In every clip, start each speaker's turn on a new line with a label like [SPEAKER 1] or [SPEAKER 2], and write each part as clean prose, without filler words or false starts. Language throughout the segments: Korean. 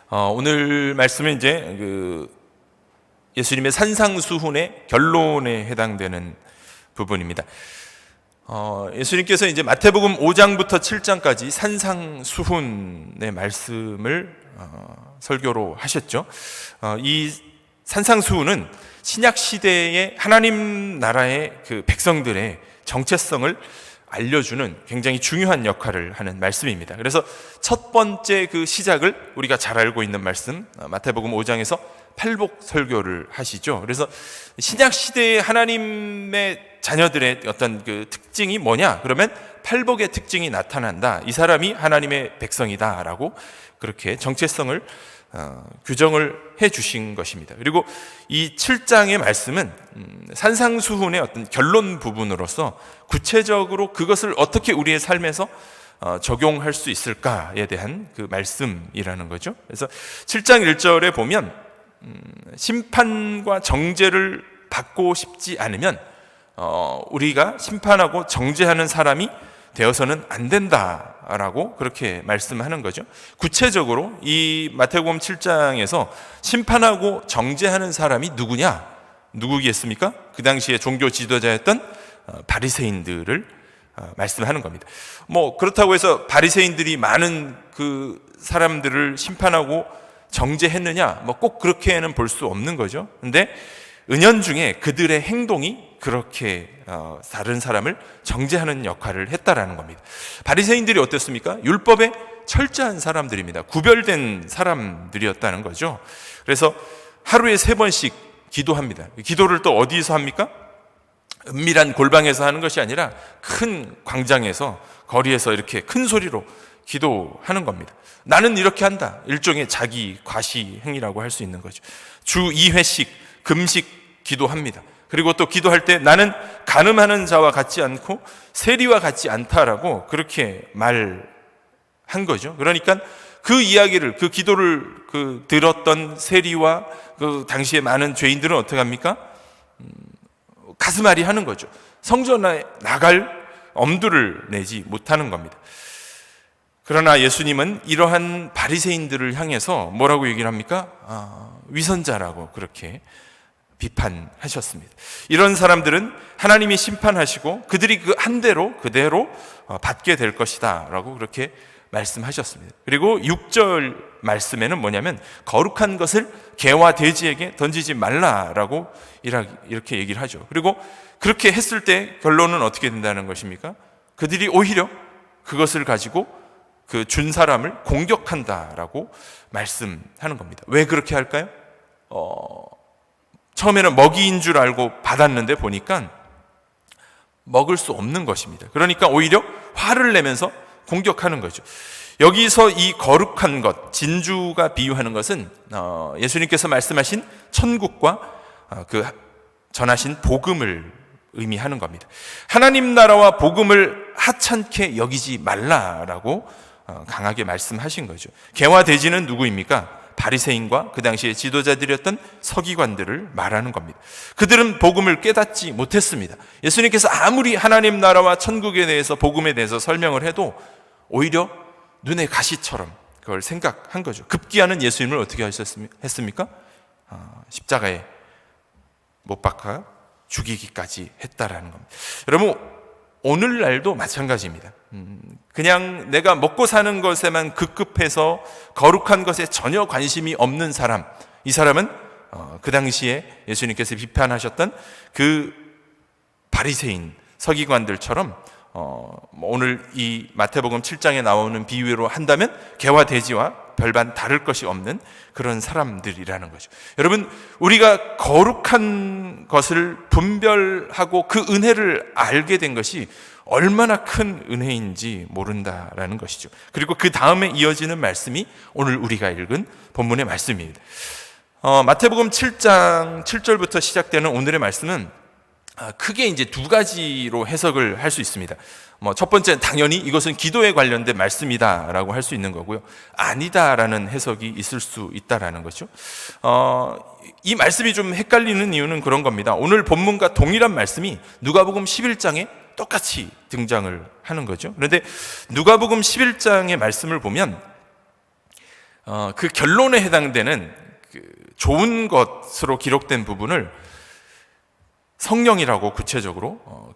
[SPEAKER 1] 오늘 말씀은 이제 예수님의 산상수훈의 결론에 해당되는 부분입니다. 예수님께서 이제 마태복음 5장부터 7장까지 산상수훈의 말씀을 설교로 하셨죠. 이 산상수훈은 신약 시대의 하나님 나라의 그 백성들의 정체성을 알려주는 굉장히 중요한 역할을 하는 말씀입니다. 그래서 첫 번째 그 시작을 우리가 잘 알고 있는 말씀, 마태복음 5장에서 팔복 설교를 하시죠. 그래서 신약 시대의 하나님의 자녀들의 어떤 그 특징이 뭐냐? 그러면 팔복의 특징이 나타난다. 이 사람이 하나님의 백성이다라고 그렇게 정체성을 규정을 해 주신 것입니다. 그리고 이 7장의 말씀은 산상수훈의 어떤 결론 부분으로서 구체적으로 그것을 어떻게 우리의 삶에서 적용할 수 있을까에 대한 그 말씀이라는 거죠. 그래서 7장 1절에 보면 심판과 정죄를 받고 싶지 않으면 우리가 심판하고 정죄하는 사람이 되어서는 안 된다라고 그렇게 말씀하는 거죠. 구체적으로 이 마태복음 7장에서 심판하고 정죄하는 사람이 누구겠습니까? 그 당시에 종교 지도자였던 바리새인들을 말씀하는 겁니다. 그렇다고 해서 바리새인들이 많은 그 사람들을 심판하고 정죄했느냐? 꼭 그렇게는 볼 수 없는 거죠. 근데 은연중에 그들의 행동이 그렇게 다른 사람을 정죄하는 역할을 했다라는 겁니다. 바리새인들이 어땠습니까? 율법에 철저한 사람들입니다. 구별된 사람들이었다는 거죠. 그래서 하루에 3번씩 기도합니다. 기도를 또 어디서 합니까? 은밀한 골방에서 하는 것이 아니라 큰 광장에서, 거리에서 이렇게 큰 소리로 기도하는 겁니다. 나는 이렇게 한다. 일종의 자기 과시 행위라고 할 수 있는 거죠. 주 2회씩 금식 기도합니다. 그리고 또 기도할 때 나는 간음하는 자와 같지 않고 세리와 같지 않다라고 그렇게 말한 거죠. 그러니까 그 이야기를, 그 기도를 들었던 세리와 그 당시에 많은 죄인들은 어떻게 합니까? 가슴앓이 하는 거죠. 성전에 나갈 엄두를 내지 못하는 겁니다. 그러나 예수님은 이러한 바리새인들을 향해서 뭐라고 얘기를 합니까? 위선자라고 그렇게 비판하셨습니다. 이런 사람들은 하나님이 심판하시고 그들이 그 한 대로 그대로 받게 될 것이다 라고 그렇게 말씀하셨습니다. 그리고 6절 말씀에는 뭐냐면 거룩한 것을 개와 돼지에게 던지지 말라라고 이렇게 얘기를 하죠. 그리고 그렇게 했을 때 결론은 어떻게 된다는 것입니까? 그들이 오히려 그것을 가지고 그 준 사람을 공격한다라고 말씀하는 겁니다. 왜 그렇게 할까요? 처음에는 먹이인 줄 알고 받았는데 보니까 먹을 수 없는 것입니다. 그러니까 오히려 화를 내면서 공격하는 거죠. 여기서 이 거룩한 것, 진주가 비유하는 것은 예수님께서 말씀하신 천국과 그 전하신 복음을 의미하는 겁니다. 하나님 나라와 복음을 하찮게 여기지 말라라고 강하게 말씀하신 거죠. 개와 돼지는 누구입니까? 바리새인과 그 당시의 지도자들이었던 서기관들을 말하는 겁니다. 그들은 복음을 깨닫지 못했습니다. 예수님께서 아무리 하나님 나라와 천국에 대해서, 복음에 대해서 설명을 해도 오히려 눈의 가시처럼 그걸 생각한 거죠. 급기야는 예수님을 어떻게 했습니까? 십자가에 못 박아 죽이기까지 했다라는 겁니다. 여러분, 오늘날도 마찬가지입니다. 그냥 내가 먹고 사는 것에만 급급해서 거룩한 것에 전혀 관심이 없는 사람, 이 사람은 그 당시에 예수님께서 비판하셨던 그 바리새인 서기관들처럼 오늘 이 마태복음 7장에 나오는 비유로 한다면 개와 돼지와 별반 다를 것이 없는 그런 사람들이라는 거죠. 여러분, 우리가 거룩한 것을 분별하고 그 은혜를 알게 된 것이 얼마나 큰 은혜인지 모른다라는 것이죠. 그리고 그 다음에 이어지는 말씀이 오늘 우리가 읽은 본문의 말씀입니다. 마태복음 7장 7절부터 시작되는 오늘의 말씀은 크게 이제 2가지로 해석을 할 수 있습니다. 첫 번째는 당연히 이것은 기도에 관련된 말씀이다라고 할 수 있는 거고요. 아니다라는 해석이 있을 수 있다라는 거죠. 이 말씀이 좀 헷갈리는 이유는 그런 겁니다. 오늘 본문과 동일한 말씀이 누가복음 11장에 똑같이 등장을 하는 거죠. 그런데 누가복음 11장의 말씀을 보면 그 결론에 해당되는 그 좋은 것으로 기록된 부분을 성령이라고 구체적으로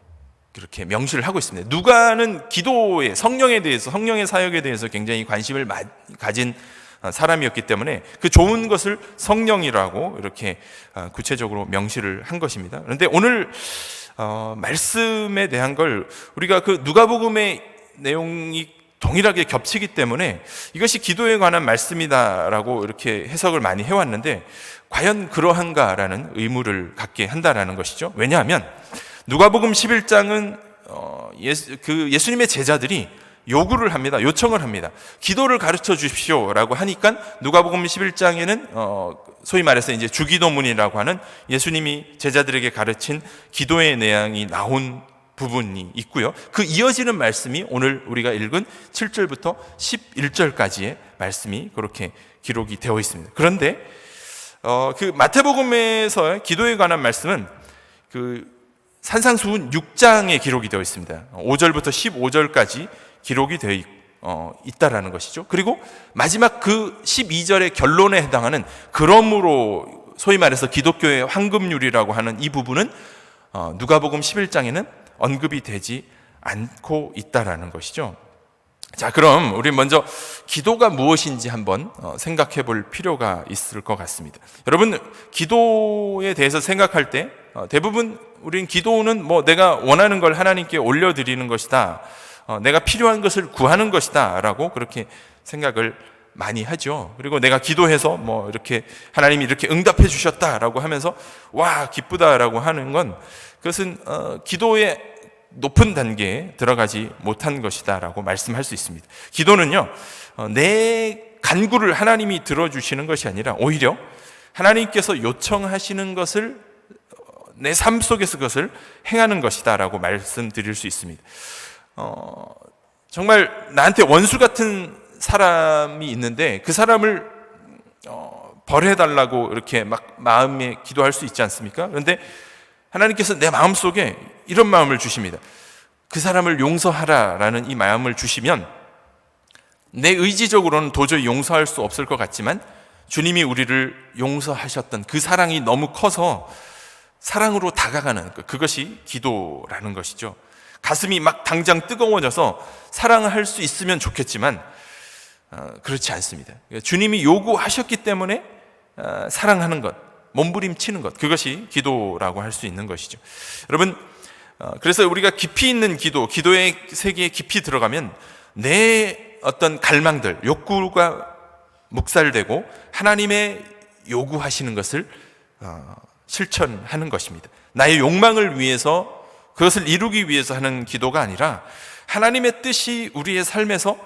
[SPEAKER 1] 그렇게 명시를 하고 있습니다. 누가는 기도의 성령에 대해서, 성령의 사역에 대해서 굉장히 관심을 가진 사람이었기 때문에 그 좋은 것을 성령이라고 이렇게 구체적으로 명시를 한 것입니다. 그런데 오늘 말씀에 대한 걸 우리가 그 누가복음의 내용이 동일하게 겹치기 때문에 이것이 기도에 관한 말씀이다라고 이렇게 해석을 많이 해왔는데, 과연 그러한가라는 의무를 갖게 한다라는 것이죠. 왜냐하면 누가복음 11장은 예수님의 제자들이 요구를 합니다. 요청을 합니다. 기도를 가르쳐 주십시오라고 하니까 누가복음 11장에는 소위 말해서 이제 주기도문이라고 하는 예수님이 제자들에게 가르친 기도의 내용이 나온 부분이 있고요. 그 이어지는 말씀이 오늘 우리가 읽은 7절부터 11절까지의 말씀이 그렇게 기록이 되어 있습니다. 그런데 그 마태복음에서 기도에 관한 말씀은 그 산상수훈 6장에 기록이 되어 있습니다. 5절부터 15절까지 기록이 되어 있다라는 것이죠. 그리고 마지막 그 12절의 결론에 해당하는 그러므로 소위 말해서 기독교의 황금률이라고 하는 이 부분은 누가복음 11장에는 언급이 되지 않고 있다라는 것이죠. 자, 그럼 우리 먼저 기도가 무엇인지 한번 생각해 볼 필요가 있을 것 같습니다. 여러분, 기도에 대해서 생각할 때 대부분 우리는 기도는 뭐 내가 원하는 걸 하나님께 올려드리는 것이다, 내가 필요한 것을 구하는 것이다 라고 그렇게 생각을 많이 하죠. 그리고 내가 기도해서 뭐 이렇게 하나님이 이렇게 응답해 주셨다라고 하면서 와 기쁘다라고 하는 건, 그것은 기도의 높은 단계에 들어가지 못한 것이다 라고 말씀할 수 있습니다. 기도는요, 내 간구를 하나님이 들어주시는 것이 아니라 오히려 하나님께서 요청하시는 것을 내 삶 속에서 그것을 행하는 것이다 라고 말씀드릴 수 있습니다. 정말 나한테 원수 같은 사람이 있는데 그 사람을 벌해달라고 이렇게 막 마음에 기도할 수 있지 않습니까? 그런데 하나님께서 내 마음속에 이런 마음을 주십니다. 그 사람을 용서하라라는 이 마음을 주시면 내 의지적으로는 도저히 용서할 수 없을 것 같지만 주님이 우리를 용서하셨던 그 사랑이 너무 커서 사랑으로 다가가는 그것이 기도라는 것이죠. 가슴이 막 당장 뜨거워져서 사랑할 수 있으면 좋겠지만 그렇지 않습니다. 주님이 요구하셨기 때문에 사랑하는 것, 몸부림치는 것, 그것이 기도라고 할 수 있는 것이죠. 여러분, 그래서 우리가 깊이 있는 기도의 세계에 깊이 들어가면 내 어떤 갈망들, 욕구가 묵살되고 하나님의 요구하시는 것을 실천하는 것입니다. 나의 욕망을 위해서, 그것을 이루기 위해서 하는 기도가 아니라 하나님의 뜻이 우리의 삶에서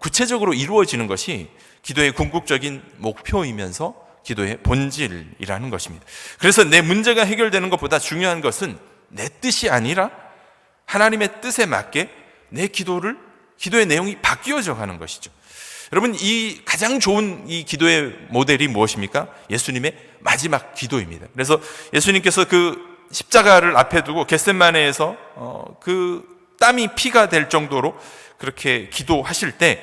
[SPEAKER 1] 구체적으로 이루어지는 것이 기도의 궁극적인 목표이면서 기도의 본질이라는 것입니다. 그래서 내 문제가 해결되는 것보다 중요한 것은 내 뜻이 아니라 하나님의 뜻에 맞게 내 기도의 내용이 바뀌어져 가는 것이죠. 여러분, 이 가장 좋은 이 기도의 모델이 무엇입니까? 예수님의 마지막 기도입니다. 그래서 예수님께서 그 십자가를 앞에 두고 겟세마네에서 그 땀이 피가 될 정도로 그렇게 기도하실 때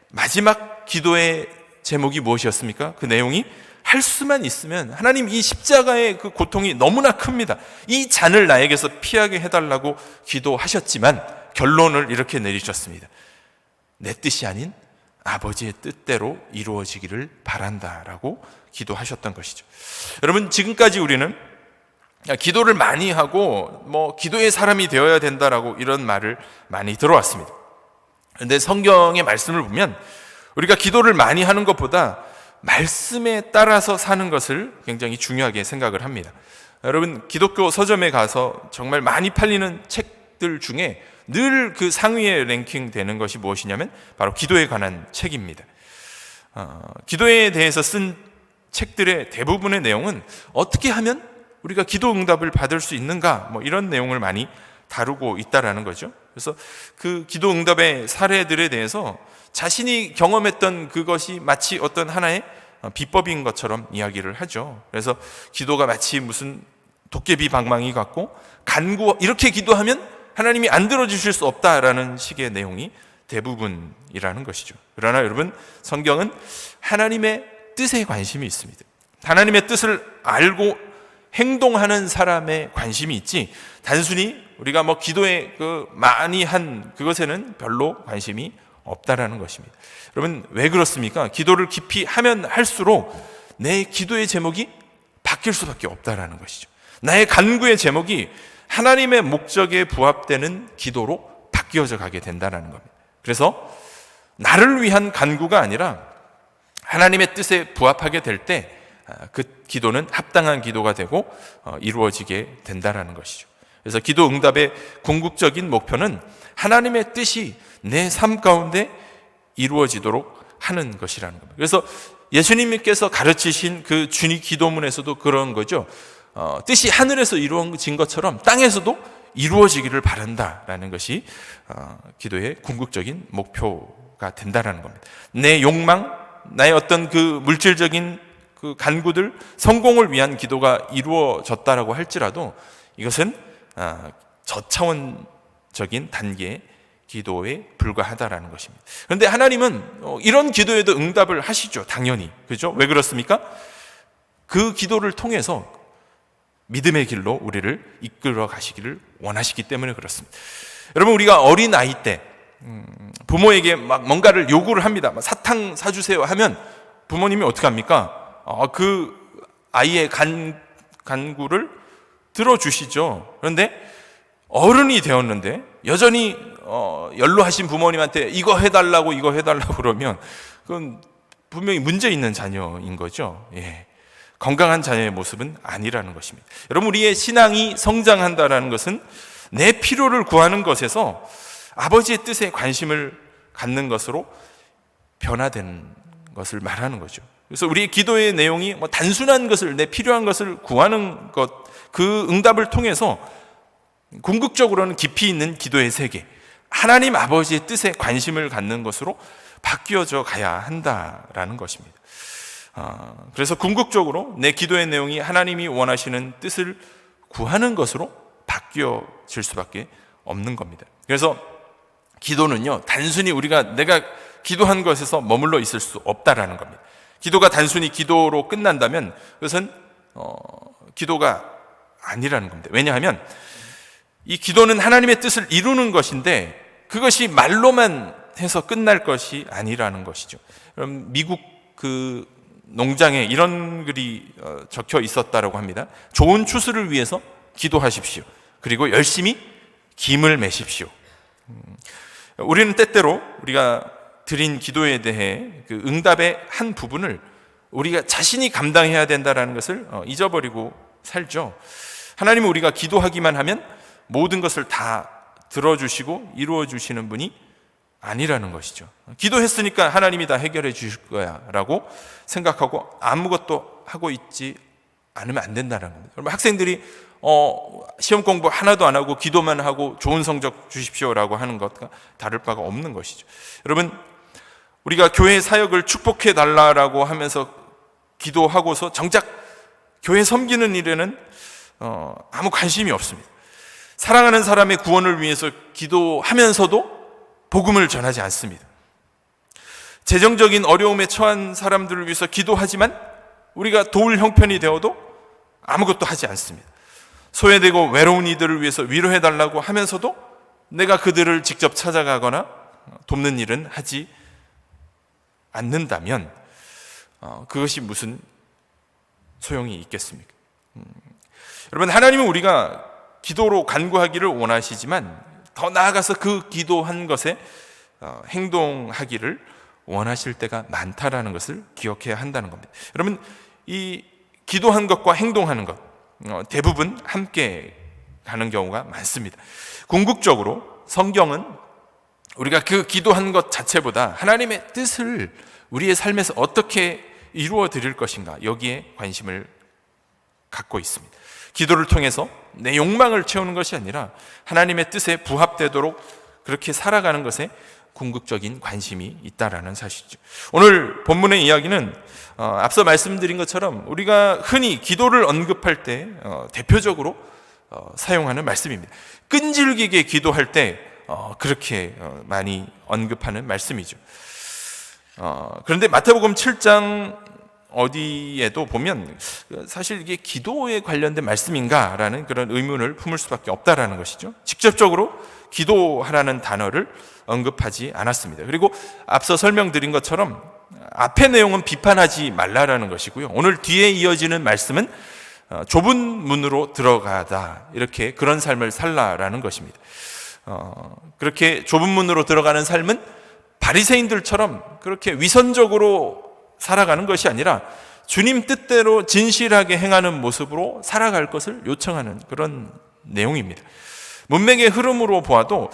[SPEAKER 1] 마지막 기도의 제목이 무엇이었습니까? 그 내용이 할 수만 있으면, 하나님 이 십자가의 그 고통이 너무나 큽니다. 이 잔을 나에게서 피하게 해달라고 기도하셨지만 결론을 이렇게 내리셨습니다. 내 뜻이 아닌 아버지의 뜻대로 이루어지기를 바란다라고 기도하셨던 것이죠. 여러분, 지금까지 우리는 기도를 많이 하고 뭐 기도의 사람이 되어야 된다라고 이런 말을 많이 들어왔습니다. 그런데 성경의 말씀을 보면 우리가 기도를 많이 하는 것보다 말씀에 따라서 사는 것을 굉장히 중요하게 생각을 합니다. 여러분, 기독교 서점에 가서 정말 많이 팔리는 책들 중에 늘 그 상위에 랭킹 되는 것이 무엇이냐면 바로 기도에 관한 책입니다. 기도에 대해서 쓴 책들의 대부분의 내용은 어떻게 하면 우리가 기도 응답을 받을 수 있는가, 뭐 이런 내용을 많이 다루고 있다라는 거죠. 그래서 그 기도 응답의 사례들에 대해서 자신이 경험했던 그것이 마치 어떤 하나의 비법인 것처럼 이야기를 하죠. 그래서 기도가 마치 무슨 도깨비 방망이 같고 이렇게 기도하면 하나님이 안 들어주실 수 없다라는 식의 내용이 대부분이라는 것이죠. 그러나 여러분, 성경은 하나님의 뜻에 관심이 있습니다. 하나님의 뜻을 알고 행동하는 사람의 관심이 있지, 단순히 우리가 기도에 많이 한 그것에는 별로 관심이 없다라는 것입니다. 여러분, 왜 그렇습니까? 기도를 깊이 하면 할수록 내 기도의 제목이 바뀔 수밖에 없다라는 것이죠. 나의 간구의 제목이 하나님의 목적에 부합되는 기도로 바뀌어져 가게 된다는 겁니다. 그래서 나를 위한 간구가 아니라 하나님의 뜻에 부합하게 될 때 그 기도는 합당한 기도가 되고 이루어지게 된다는 것이죠. 그래서 기도 응답의 궁극적인 목표는 하나님의 뜻이 내 삶 가운데 이루어지도록 하는 것이라는 겁니다. 그래서 예수님께서 가르치신 그 주님 기도문에서도 그런 거죠. 뜻이 하늘에서 이루어진 것처럼 땅에서도 이루어지기를 바란다라는 것이 기도의 궁극적인 목표가 된다라는 겁니다. 내 욕망, 나의 어떤 그 물질적인 그 간구들, 성공을 위한 기도가 이루어졌다라고 할지라도 이것은 저차원적인 단계의 기도에 불과하다라는 것입니다. 그런데 하나님은 이런 기도에도 응답을 하시죠. 당연히. 그죠? 왜 그렇습니까? 그 기도를 통해서 믿음의 길로 우리를 이끌어 가시기를 원하시기 때문에 그렇습니다. 여러분, 우리가 어린 아이 때 부모에게 막 뭔가를 요구를 합니다. 사탕 사주세요 하면 부모님이 어떻게 합니까? 그 아이의 간구를 들어주시죠. 그런데 어른이 되었는데 여전히 연로하신 부모님한테 이거 해달라고 그러면 그건 분명히 문제 있는 자녀인 거죠. 예. 건강한 자녀의 모습은 아니라는 것입니다. 여러분, 우리의 신앙이 성장한다는 것은 내 필요를 구하는 것에서 아버지의 뜻에 관심을 갖는 것으로 변화되는 것을 말하는 거죠. 그래서 우리의 기도의 내용이 단순한 것을, 내 필요한 것을 구하는 것, 그 응답을 통해서 궁극적으로는 깊이 있는 기도의 세계, 하나님 아버지의 뜻에 관심을 갖는 것으로 바뀌어져 가야 한다라는 것입니다. 그래서 궁극적으로 내 기도의 내용이 하나님이 원하시는 뜻을 구하는 것으로 바뀌어질 수밖에 없는 겁니다. 그래서 기도는요, 단순히 내가 기도한 것에서 머물러 있을 수 없다라는 겁니다. 기도가 단순히 기도로 끝난다면 그것은 기도가 아니라는 겁니다. 왜냐하면 이 기도는 하나님의 뜻을 이루는 것인데 그것이 말로만 해서 끝날 것이 아니라는 것이죠. 그럼 미국 그 농장에 이런 글이 적혀 있었다라고 합니다. 좋은 추수를 위해서 기도하십시오. 그리고 열심히 김을 매십시오. 우리는 때때로 우리가 드린 기도에 대해 그 응답의 한 부분을 우리가 자신이 감당해야 된다는 것을 잊어버리고 살죠. 하나님은 우리가 기도하기만 하면 모든 것을 다 들어주시고 이루어주시는 분이 아니라는 것이죠. 기도했으니까 하나님이 다 해결해 주실 거야 라고 생각하고 아무것도 하고 있지 않으면 안 된다는 겁니다. 여러분, 학생들이 시험 공부 하나도 안 하고 기도만 하고 좋은 성적 주십시오라고 하는 것과 다를 바가 없는 것이죠. 여러분, 우리가 교회 사역을 축복해 달라라고 하면서 기도하고서 정작 교회 섬기는 일에는 아무 관심이 없습니다. 사랑하는 사람의 구원을 위해서 기도하면서도 복음을 전하지 않습니다. 재정적인 어려움에 처한 사람들을 위해서 기도하지만 우리가 도울 형편이 되어도 아무것도 하지 않습니다. 소외되고 외로운 이들을 위해서 위로해달라고 하면서도 내가 그들을 직접 찾아가거나 돕는 일은 하지 않는다면 그것이 무슨 소용이 있겠습니까? 여러분, 하나님은 우리가 기도로 간구하기를 원하시지만 더 나아가서 그 기도한 것에 행동하기를 원하실 때가 많다라는 것을 기억해야 한다는 겁니다. 여러분, 이 기도한 것과 행동하는 것 대부분 함께 가는 경우가 많습니다. 궁극적으로 성경은 우리가 그 기도한 것 자체보다 하나님의 뜻을 우리의 삶에서 어떻게 이루어 드릴 것인가, 여기에 관심을 갖고 있습니다. 기도를 통해서 내 욕망을 채우는 것이 아니라 하나님의 뜻에 부합되도록 그렇게 살아가는 것에 궁극적인 관심이 있다라는 사실이죠. 오늘 본문의 이야기는 앞서 말씀드린 것처럼 우리가 흔히 기도를 언급할 때 대표적으로 사용하는 말씀입니다. 끈질기게 기도할 때 그렇게 많이 언급하는 말씀이죠. 그런데 마태복음 7장 어디에도 보면 사실 이게 기도에 관련된 말씀인가라는 그런 의문을 품을 수밖에 없다라는 것이죠. 직접적으로 기도하라는 단어를 언급하지 않았습니다. 그리고 앞서 설명드린 것처럼 앞의 내용은 비판하지 말라라는 것이고요. 오늘 뒤에 이어지는 말씀은 좁은 문으로 들어가다, 이렇게 그런 삶을 살라라는 것입니다. 그렇게 좁은 문으로 들어가는 삶은 바리새인들처럼 그렇게 위선적으로 살아가는 것이 아니라 주님 뜻대로 진실하게 행하는 모습으로 살아갈 것을 요청하는 그런 내용입니다. 문맥의 흐름으로 보아도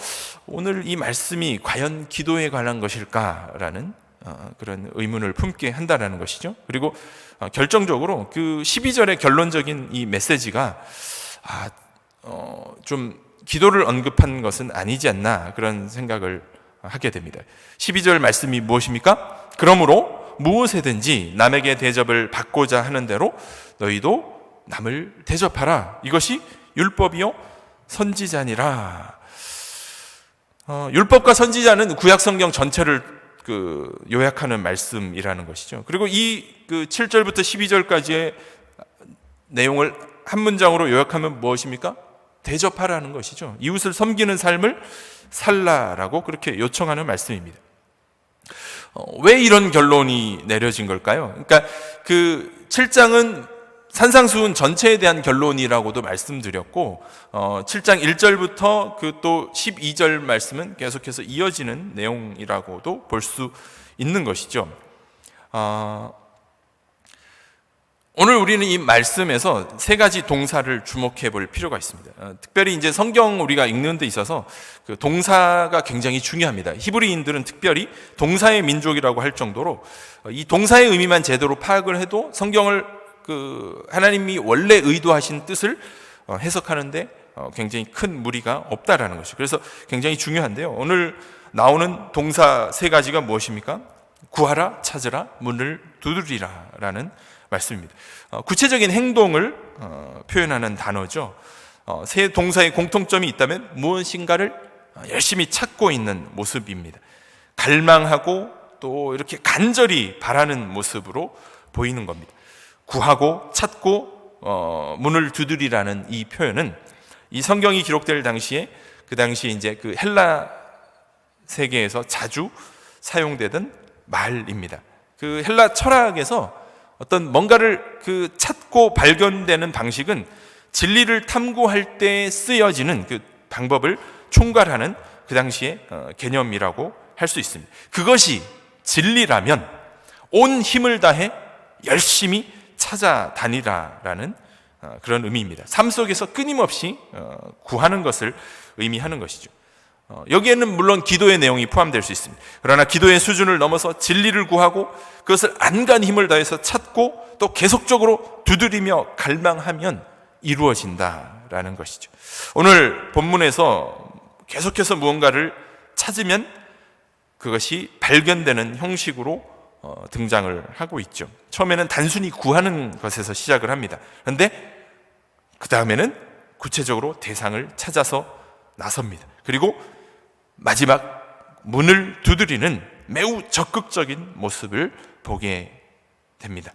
[SPEAKER 1] 오늘 이 말씀이 과연 기도에 관한 것일까라는 그런 의문을 품게 한다는 것이죠. 그리고 결정적으로 그 12절의 결론적인 이 메시지가 좀 기도를 언급한 것은 아니지 않나, 그런 생각을 하게 됩니다. 12절 말씀이 무엇입니까? 그러므로 무엇에든지 남에게 대접을 받고자 하는 대로 너희도 남을 대접하라. 이것이 율법이요 선지자니라. 율법과 선지자는 구약 성경 전체를 요약하는 말씀이라는 것이죠. 그리고 이 7절부터 12절까지의 내용을 한 문장으로 요약하면 무엇입니까? 대접하라는 것이죠. 이웃을 섬기는 삶을 살라라고 그렇게 요청하는 말씀입니다. 왜 이런 결론이 내려진 걸까요? 그러니까 그 7장은 산상수훈 전체에 대한 결론이라고도 말씀드렸고, 7장 1절부터 그 또 12절 말씀은 계속해서 이어지는 내용이라고도 볼 수 있는 것이죠. 오늘 우리는 이 말씀에서 세 가지 동사를 주목해 볼 필요가 있습니다. 특별히 이제 성경 우리가 읽는 데 있어서 그 동사가 굉장히 중요합니다. 히브리인들은 특별히 동사의 민족이라고 할 정도로 이 동사의 의미만 제대로 파악을 해도 성경을 하나님이 원래 의도하신 뜻을 해석하는데 굉장히 큰 무리가 없다라는 것이죠. 그래서 굉장히 중요한데요. 오늘 나오는 동사 세 가지가 무엇입니까? 구하라, 찾으라, 문을 두드리라 라는 말씀입니다. 구체적인 행동을 표현하는 단어죠. 세 동사의 공통점이 있다면 무엇인가를 열심히 찾고 있는 모습입니다. 갈망하고 또 이렇게 간절히 바라는 모습으로 보이는 겁니다. 구하고 찾고 문을 두드리라는 이 표현은 이 성경이 기록될 당시에 이제 그 헬라 세계에서 자주 사용되던 말입니다. 그 헬라 철학에서 어떤 뭔가를 찾고 발견되는 방식은 진리를 탐구할 때 쓰여지는 그 방법을 총괄하는 그 당시의 개념이라고 할 수 있습니다. 그것이 진리라면 온 힘을 다해 열심히 찾아다니라라는 그런 의미입니다. 삶 속에서 끊임없이 구하는 것을 의미하는 것이죠. 여기에는 물론 기도의 내용이 포함될 수 있습니다. 그러나 기도의 수준을 넘어서 진리를 구하고 그것을 안간 힘을 다해서 찾고 또 계속적으로 두드리며 갈망하면 이루어진다라는 것이죠. 오늘 본문에서 계속해서 무언가를 찾으면 그것이 발견되는 형식으로 등장을 하고 있죠. 처음에는 단순히 구하는 것에서 시작을 합니다. 그런데 그 다음에는 구체적으로 대상을 찾아서 나섭니다. 그리고 마지막 문을 두드리는 매우 적극적인 모습을 보게 됩니다.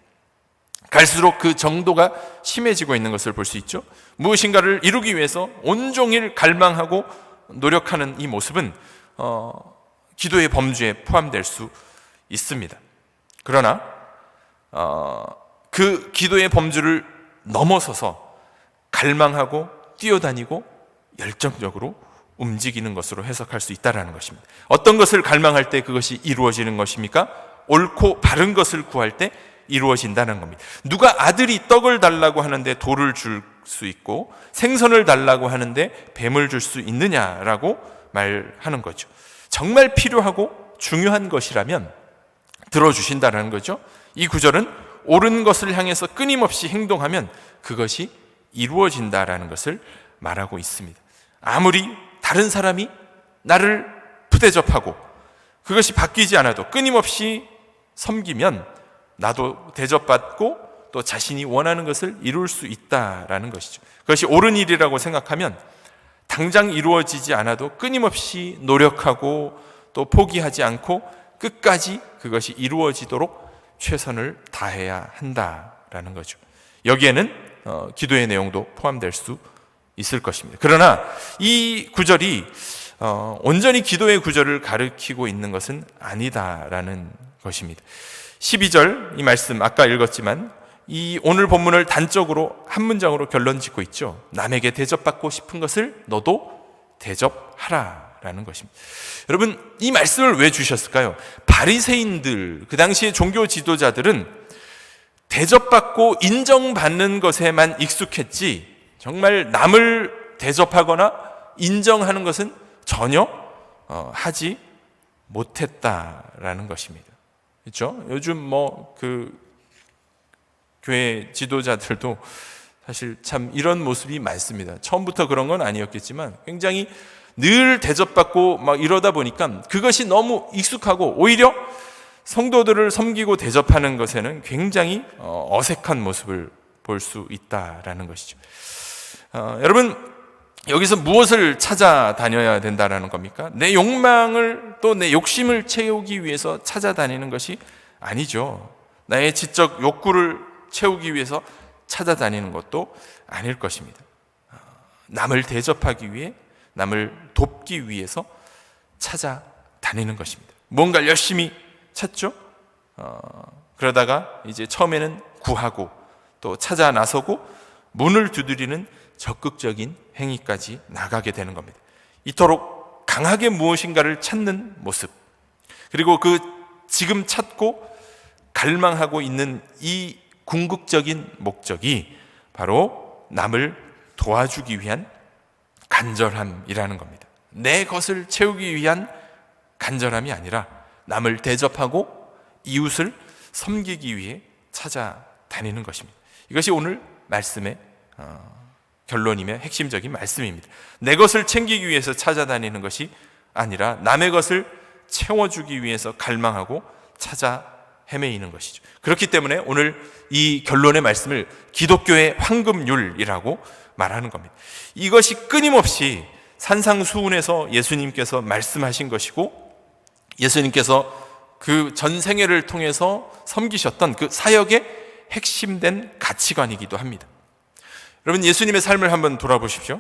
[SPEAKER 1] 갈수록 그 정도가 심해지고 있는 것을 볼 수 있죠. 무엇인가를 이루기 위해서 온종일 갈망하고 노력하는 이 모습은 기도의 범주에 포함될 수 있습니다. 그러나 그 기도의 범주를 넘어서서 갈망하고 뛰어다니고 열정적으로 움직이는 것으로 해석할 수 있다는 것입니다. 어떤 것을 갈망할 때 그것이 이루어지는 것입니까? 옳고 바른 것을 구할 때 이루어진다는 겁니다. 누가 아들이 떡을 달라고 하는데 돌을 줄 수 있고 생선을 달라고 하는데 뱀을 줄 수 있느냐라고 말하는 거죠. 정말 필요하고 중요한 것이라면 들어주신다는 거죠. 이 구절은 옳은 것을 향해서 끊임없이 행동하면 그것이 이루어진다라는 것을 말하고 있습니다. 아무리 다른 사람이 나를 푸대접하고 그것이 바뀌지 않아도 끊임없이 섬기면 나도 대접받고 또 자신이 원하는 것을 이룰 수 있다라는 것이죠. 그것이 옳은 일이라고 생각하면 당장 이루어지지 않아도 끊임없이 노력하고 또 포기하지 않고 끝까지 그것이 이루어지도록 최선을 다해야 한다라는 거죠. 여기에는 기도의 내용도 포함될 수 있을 것입니다. 그러나 이 구절이 온전히 기도의 구절을 가리키고 있는 것은 아니다라는 것입니다. 12절 이 말씀 아까 읽었지만 이 오늘 본문을 단적으로 한 문장으로 결론 짓고 있죠. 남에게 대접받고 싶은 것을 너도 대접하라라는 것입니다. 여러분, 이 말씀을 왜 주셨을까요? 바리새인들, 그 당시의 종교 지도자들은 대접받고 인정받는 것에만 익숙했지 정말 남을 대접하거나 인정하는 것은 전혀 하지 못했다라는 것입니다. 그렇죠? 요즘 교회 지도자들도 사실 참 이런 모습이 많습니다. 처음부터 그런 건 아니었겠지만 굉장히 늘 대접받고 막 이러다 보니까 그것이 너무 익숙하고 오히려 성도들을 섬기고 대접하는 것에는 굉장히 어색한 모습을 볼 수 있다라는 것이죠. 여러분, 여기서 무엇을 찾아다녀야 된다라는 겁니까? 내 욕망을 또 내 욕심을 채우기 위해서 찾아다니는 것이 아니죠. 나의 지적 욕구를 채우기 위해서 찾아다니는 것도 아닐 것입니다. 남을 대접하기 위해, 남을 돕기 위해서 찾아다니는 것입니다. 뭔가를 열심히 찾죠. 그러다가 이제 처음에는 구하고 또 찾아 나서고 문을 두드리는 적극적인 행위까지 나가게 되는 겁니다. 이토록 강하게 무엇인가를 찾는 모습, 그리고 그 지금 찾고 갈망하고 있는 이 궁극적인 목적이 바로 남을 도와주기 위한 간절함이라는 겁니다. 내 것을 채우기 위한 간절함이 아니라 남을 대접하고 이웃을 섬기기 위해 찾아다니는 것입니다. 이것이 오늘 말씀의 결론이며 핵심적인 말씀입니다. 내 것을 챙기기 위해서 찾아다니는 것이 아니라 남의 것을 채워주기 위해서 갈망하고 찾아 헤매이는 것이죠. 그렇기 때문에 오늘 이 결론의 말씀을 기독교의 황금률이라고 말하는 겁니다. 이것이 끊임없이 산상수훈에서 예수님께서 말씀하신 것이고, 예수님께서 그 전생애를 통해서 섬기셨던 그 사역의 핵심된 가치관이기도 합니다. 여러분, 예수님의 삶을 한번 돌아보십시오.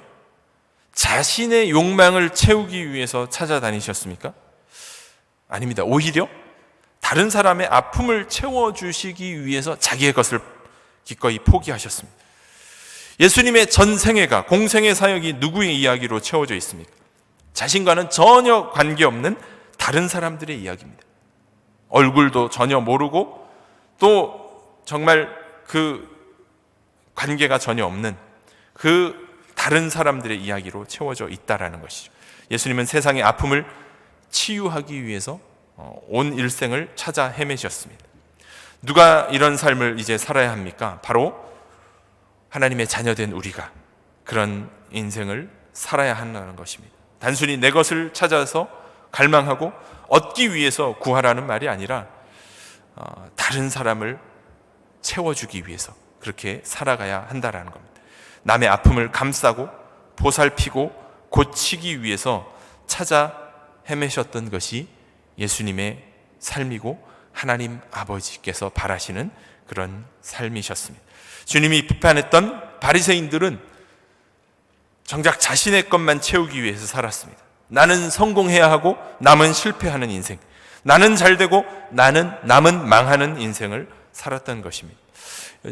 [SPEAKER 1] 자신의 욕망을 채우기 위해서 찾아다니셨습니까? 아닙니다. 오히려 다른 사람의 아픔을 채워주시기 위해서 자기의 것을 기꺼이 포기하셨습니다. 예수님의 전생애가, 공생애 사역이 누구의 이야기로 채워져 있습니까? 자신과는 전혀 관계없는 다른 사람들의 이야기입니다. 얼굴도 전혀 모르고 또 정말 그 관계가 전혀 없는 그 다른 사람들의 이야기로 채워져 있다라는 것이죠. 예수님은 세상의 아픔을 치유하기 위해서 온 일생을 찾아 헤매셨습니다. 누가 이런 삶을 이제 살아야 합니까? 바로 하나님의 자녀된 우리가 그런 인생을 살아야 한다는 것입니다. 단순히 내 것을 찾아서 갈망하고 얻기 위해서 구하라는 말이 아니라 다른 사람을 채워주기 위해서 그렇게 살아가야 한다는 겁니다. 남의 아픔을 감싸고 보살피고 고치기 위해서 찾아 헤매셨던 것이 예수님의 삶이고 하나님 아버지께서 바라시는 그런 삶이셨습니다. 주님이 비판했던 바리새인들은 정작 자신의 것만 채우기 위해서 살았습니다. 나는 성공해야 하고 남은 실패하는 인생, 나는 잘되고 남은 망하는 인생을 살았던 것입니다.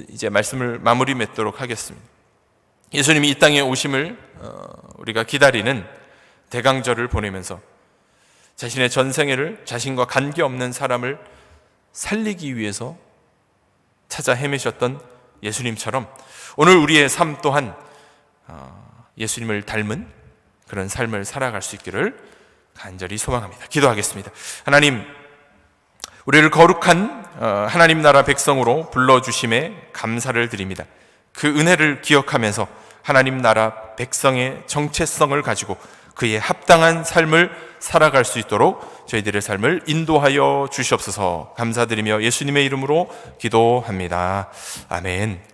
[SPEAKER 1] 이제 말씀을 마무리 맺도록 하겠습니다. 예수님이 이 땅에 오심을 우리가 기다리는 대강절을 보내면서 자신의 전생애를 자신과 관계없는 사람을 살리기 위해서 찾아 헤매셨던 예수님처럼 오늘 우리의 삶 또한 예수님을 닮은 그런 삶을 살아갈 수 있기를 간절히 소망합니다. 기도하겠습니다. 하나님, 우리를 거룩한 하나님 나라 백성으로 불러주심에 감사를 드립니다. 그 은혜를 기억하면서 하나님 나라 백성의 정체성을 가지고 그에 합당한 삶을 살아갈 수 있도록 저희들의 삶을 인도하여 주시옵소서. 감사드리며 예수님의 이름으로 기도합니다. 아멘.